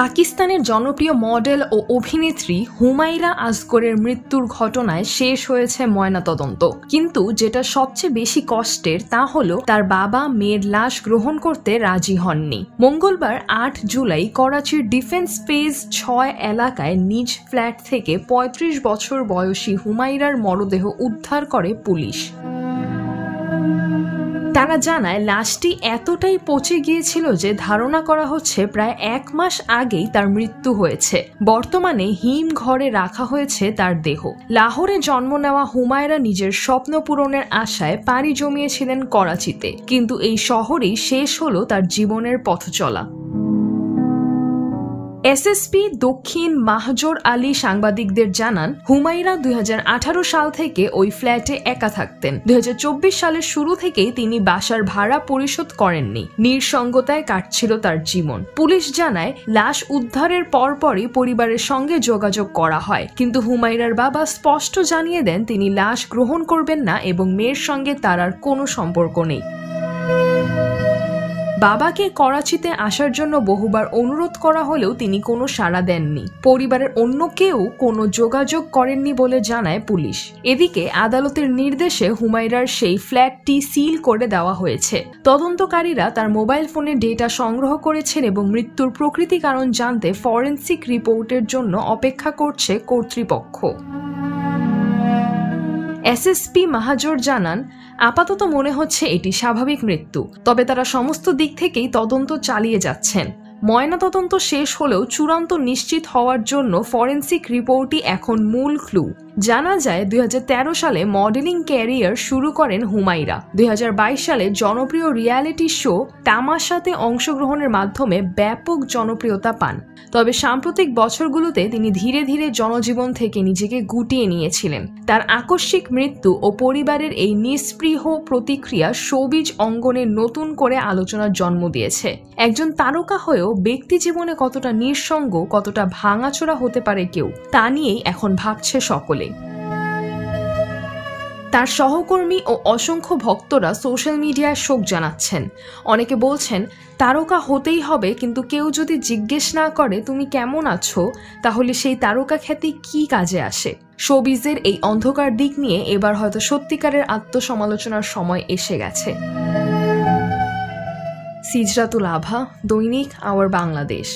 পাকিস্তানের জনপ্রিয় মডেল ও অভিনেত্রী হুমায়রা আসগরের মৃত্যুর ঘটনায় শেষ হয়েছে ময়নাতদন্ত, কিন্তু যেটা সবচেয়ে বেশি কষ্টের তা হলো তার বাবা মেয়ের লাশ গ্রহণ করতে রাজি হননি। মঙ্গলবার ৮ জুলাই করাচির ডিফেন্স ফেজ ৬ এলাকায় নিজ ফ্ল্যাট থেকে ৩৫ বছর বয়সী হুমায়রার মরদেহ উদ্ধার করে পুলিশ। তারা জানায় লাশটি এতটাই পচে গিয়েছিল যে ধারণা করা হচ্ছে প্রায় ১ মাস আগেই তার মৃত্যু হয়েছে। বর্তমানে হিম ঘরে রাখা হয়েছে তার দেহ। লাহোরে জন্ম নেওয়া হুমায়রা নিজের স্বপ্ন পূরণের আশায় পাড়ি জমিয়েছিলেন করাচিতে, কিন্তু এই শহরেই শেষ হলো তার জীবনের পথ চলা। এসএসপি দক্ষিণ মাহজর আলী সাংবাদিকদের জানান, হুমায়রা ২০১৮ সাল থেকে ওই ফ্ল্যাটে একা থাকতেন। ২০২৪ সালের শুরু থেকেই তিনি বাসার ভাড়া পরিশোধ করেননি। নিঃসঙ্গতায় কাটছিল তার জীবন। পুলিশ জানায়, লাশ উদ্ধারের পরপরই পরিবারের সঙ্গে যোগাযোগ করা হয়, কিন্তু হুমায়রার বাবা স্পষ্ট জানিয়ে দেন তিনি লাশ গ্রহণ করবেন না এবং মেয়ের সঙ্গে তার আর কোনো সম্পর্ক নেই। বাবাকে করাচিতে আসার জন্য বহুবার অনুরোধ করা হলেও তিনি কোনো সাড়া দেননি। পরিবারের অন্য কেউ কোনো যোগাযোগ করেননি বলে জানায় পুলিশ। এদিকে আদালতের নির্দেশে হুমায়রার সেই ফ্ল্যাটটি সিল করে দেওয়া হয়েছে। তদন্তকারীরা তার মোবাইল ফোনে ডেটা সংগ্রহ করেছেন এবং মৃত্যুর প্রকৃতি কারণ জানতে ফরেনসিক রিপোর্টের জন্য অপেক্ষা করছে কর্তৃপক্ষ। এসএসপি মাহাজর জানান, আপাতত মনে হচ্ছে এটি স্বাভাবিক মৃত্যু, তবে তারা সমস্ত দিক থেকেই তদন্ত চালিয়ে যাচ্ছেন। ময়নাতদন্ত শেষ হলেও চূড়ান্ত নিশ্চিত হওয়ার জন্য ফরেনসিক রিপোর্টই এখন মূল ক্লু। জানা যায় ২০১৩ সালে মডেলিং ক্যারিয়ার শুরু করেন হুমায়রা। ২০২২ সালে জনপ্রিয় রিয়ালিটি শো তামাশাতে অংশগ্রহণের মাধ্যমে ব্যাপক জনপ্রিয়তা পান। তবে সাম্প্রতিক বছরগুলোতে তিনি ধীরে ধীরে জনজীবন থেকে নিজেকে গুটিয়ে নিয়েছিলেন। তার আকস্মিক মৃত্যু ও পরিবারের এই নিস্পৃহ প্রতিক্রিয়া শোবিজ অঙ্গনে নতুন করে আলোচনার জন্ম দিয়েছে। একজন তারকা হয়েও ব্যক্তি জীবনে কতটা নিঃসঙ্গ, কতটা ভাঙাচোরা হতে পারে কেউ, তা নিয়েই এখন ভাবছে সকলে। তার সহকর্মী ও অসংখ্য ভক্তরা সোশ্যাল মিডিয়ায় শোক জানাচ্ছেন। অনেকে বলছেন, তারকা হতেই হবে, কিন্তু কেউ যদি জিজ্ঞেস না করে তুমি কেমন আছো, তাহলে সেই তারকা খ্যাতি কি কাজে আসে? শোবিজের এই অন্ধকার দিক নিয়ে এবার হয়তো সত্যিকারের আত্মসমালোচনার সময় এসে গেছে। সিজরাতুল আভা, দৈনিক আওয়ার বাংলাদেশ।